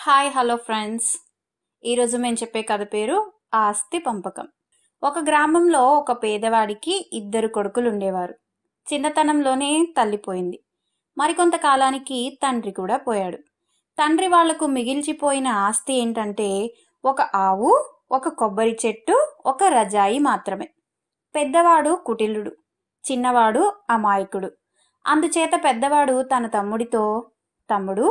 Hi hello friends. ఈరోజు మేము చెప్పే కథ పేరు ఆస్తి పంపకం. ఒక గ్రామంలో ఒక పేదవాడికి ఇద్దరు కొడుకులు ఉండేవారు. చిన్నతనంలోనే తల్లి పోయింది. మరికొంతకాలానికి తండ్రి కూడా పోయాడు. తండ్రి వాళ్లకు మిగిల్చిపోయిన ఆస్తి ఏంటంటే ఒక ఆవు, ఒక కొబ్బరి చెట్టు, ఒక రజాయి మాత్రమే. పెద్దవాడు కుటిలుడు, చిన్నవాడు అమాయకుడు. అందుచేత పెద్దవాడు తన తమ్ముడితో, తమ్ముడు,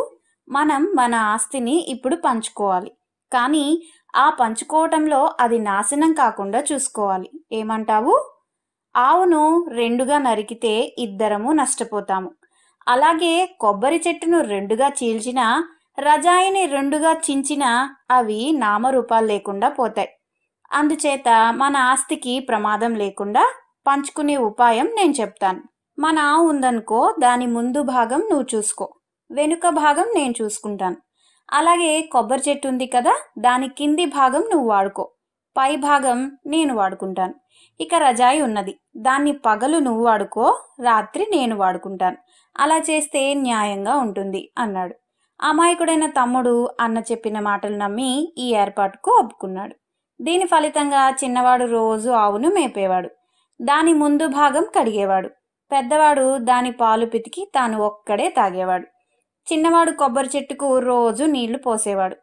మనం మన ఆస్తిని ఇప్పుడు పంచుకోవాలి, కానీ ఆ పంచుకోవటంలో అది నాశనం కాకుండా చూసుకోవాలి. ఏమంటావు? ఆవును రెండుగా నరికితే ఇద్దరము నష్టపోతాము. అలాగే కొబ్బరి చెట్టును రెండుగా చీల్చినా, రజాయిని రెండుగా చించినా అవి నామరూపాలు లేకుండా పోతాయి. అందుచేత మన ఆస్తికి ప్రమాదం లేకుండా పంచుకునే ఉపాయం నేను చెప్తాను. మన ఆవు ఉందనుకో, దాని ముందు భాగం నువ్వు చూసుకో, వెనుక భాగం నేను చూసుకుంటాను. అలాగే కొబ్బరి చెట్టు ఉంది కదా, దాని కింది భాగం నువ్వు వాడుకో, పై భాగం నేను వాడుకుంటాను. ఇక రజాయి ఉన్నది, దాన్ని పగలు నువ్వు వాడుకో, రాత్రి నేను వాడుకుంటాను. అలా చేస్తే న్యాయంగా ఉంటుంది అన్నాడు. అమాయకుడైన తమ్ముడు అన్న చెప్పిన మాటలు నమ్మి ఈ ఏర్పాటుకు ఒప్పుకున్నాడు. దీని ఫలితంగా చిన్నవాడు రోజు ఆవును మేపేవాడు, దాని ముందు భాగం కడిగేవాడు. పెద్దవాడు దాని పాలు పితికి తాను ఒక్కడే తాగేవాడు. చిన్నవాడు కొబ్బరి చెట్టుకు రోజు నీళ్లు పోసేవాడు.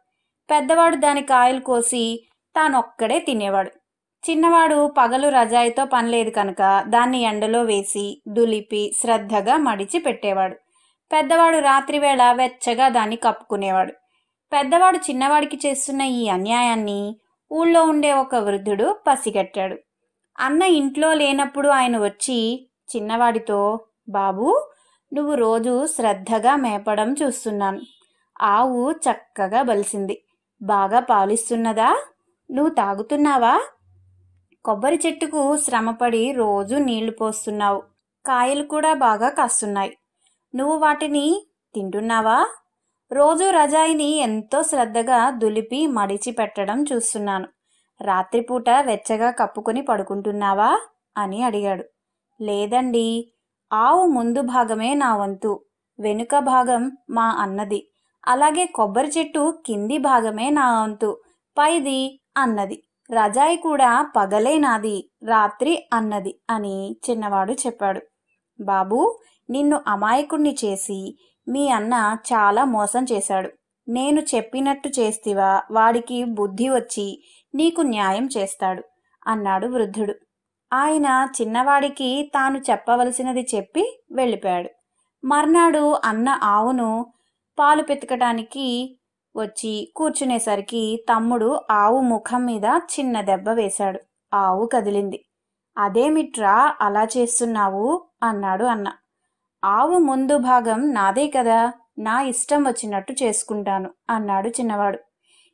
పెద్దవాడు దాని కాయలు కోసి తానొక్కడే తినేవాడు. చిన్నవాడు పగలు రజాయితో పనిలేదు కనుక దాన్ని ఎండలో వేసి దులిపి శ్రద్ధగా మడిచి పెట్టేవాడు. పెద్దవాడు రాత్రివేళ వెచ్చగా దాన్ని కప్పుకునేవాడు. పెద్దవాడు చిన్నవాడికి చేస్తున్న ఈ అన్యాయాన్ని ఊళ్ళో ఉండే ఒక వృద్ధుడు పసిగట్టాడు. అన్న ఇంట్లో లేనప్పుడు ఆయన వచ్చి చిన్నవాడితో, బాబూ, నువ్వు రోజు శ్రద్ధగా మేపడం చూస్తున్నాను. ఆవు చక్కగా బలిసింది, బాగా పాలిస్తున్నదా? నువ్వు తాగుతున్నావా? కొబ్బరి చెట్టుకు శ్రమపడి రోజు నీళ్లు పోస్తున్నావు, కాయలు కూడా బాగా కాస్తున్నాయి. నువ్వు వాటిని తింటున్నావా? రోజు రజాయిని ఎంతో శ్రద్ధగా దులిపి మడిచి పెట్టడం చూస్తున్నాను. రాత్రిపూట వెచ్చగా కప్పుకొని పడుకుంటున్నావా అని అడిగాడు. లేదండి, ఆవు ముందు భాగమే నా వంతు, వెనుక భాగం మా అన్నది. అలాగే కొబ్బరి చెట్టు కింది భాగమే నా వంతు, పైది అన్నది. రజాయి కూడా పగలే నాది, రాత్రి అన్నది అని చిన్నవాడు చెప్పాడు. బాబూ, నిన్ను అమాయకుణ్ణి చేసి మీ అన్న చాలా మోసం చేశాడు. నేను చెప్పినట్టు చేస్తివా, వాడికి బుద్ధి వచ్చి నీకు న్యాయం చేస్తాడు అన్నాడు వృద్ధుడు. ఆయన చిన్నవాడికి తాను చెప్పవలసినది చెప్పి వెళ్ళిపోయాడు. మర్నాడు అన్న ఆవును పాలు పితకటానికి వచ్చి కూర్చునేసరికి తమ్ముడు ఆవు ముఖం మీద చిన్న దెబ్బ వేశాడు. ఆవు కదిలింది. అదేమిట్రా అలా చేస్తున్నావు అన్నాడు అన్న. ఆవు ముందు భాగం నాదే కదా, నా ఇష్టం వచ్చినట్టు చేసుకుంటాను అన్నాడు చిన్నవాడు.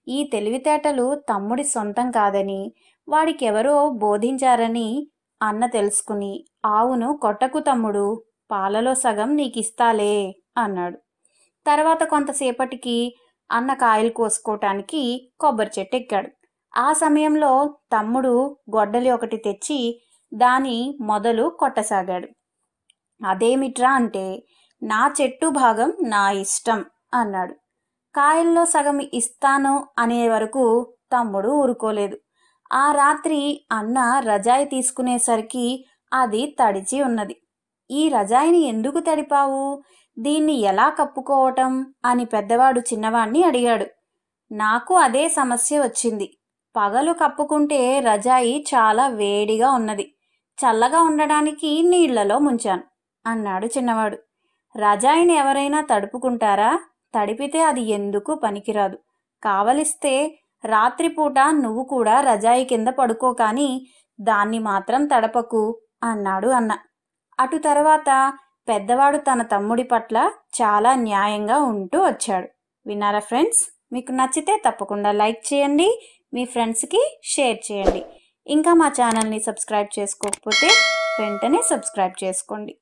ఈ తెలివితేటలు తమ్ముడి సొంతం కాదని, వాడికెవరో బోధించారని అన్న తెలుసుకుని, ఆవును కొట్టకు తమ్ముడు, పాలలో సగం నీకిస్తాలే అన్నాడు. తర్వాత కొంతసేపటికి అన్న కాయలు కోసుకోవటానికి కొబ్బరి చెట్టు ఎక్కాడు. ఆ సమయంలో తమ్ముడు గొడ్డలి ఒకటి తెచ్చి దాని మొదలు కొట్టసాగాడు. అదేమిట్రా అంటే, నా చెట్టు భాగం నా ఇష్టం అన్నాడు. కాయల్లో సగం ఇస్తాను అనే వరకు తమ్ముడు ఊరుకోలేదు. ఆ రాత్రి అన్న రజాయి తీసుకునేసరికి అది తడిచి ఉన్నది. ఈ రజాయిని ఎందుకు తడిపావు, దీన్ని ఎలా కప్పుకోవటం అని పెద్దవాడు చిన్నవాణ్ణి అడిగాడు. నాకు అదే సమస్య వచ్చింది. పగలు కప్పుకుంటే రజాయి చాలా వేడిగా ఉన్నది, చల్లగా ఉండడానికి నీళ్లలో ముంచాను అన్నాడు చిన్నవాడు. రజాయిని ఎవరైనా తడుపుకుంటారా? తడిపితే అది ఎందుకు పనికిరాదు. కావలిస్తే రాత్రిపూట నువ్వు కూడా రజాయి కింద పడుకో, కానీ దాన్ని మాత్రం తడపకు అన్నాడు అన్న. అటు తర్వాత పెద్దవాడు తన తమ్ముడి పట్ల చాలా న్యాయంగా ఉంటూ వచ్చాడు. విన్నారా ఫ్రెండ్స్? మీకు నచ్చితే తప్పకుండా లైక్ చేయండి, మీ ఫ్రెండ్స్కి షేర్ చేయండి. ఇంకా మా ఛానల్ని సబ్స్క్రైబ్ చేసుకోకపోతే వెంటనే సబ్స్క్రైబ్ చేసుకోండి.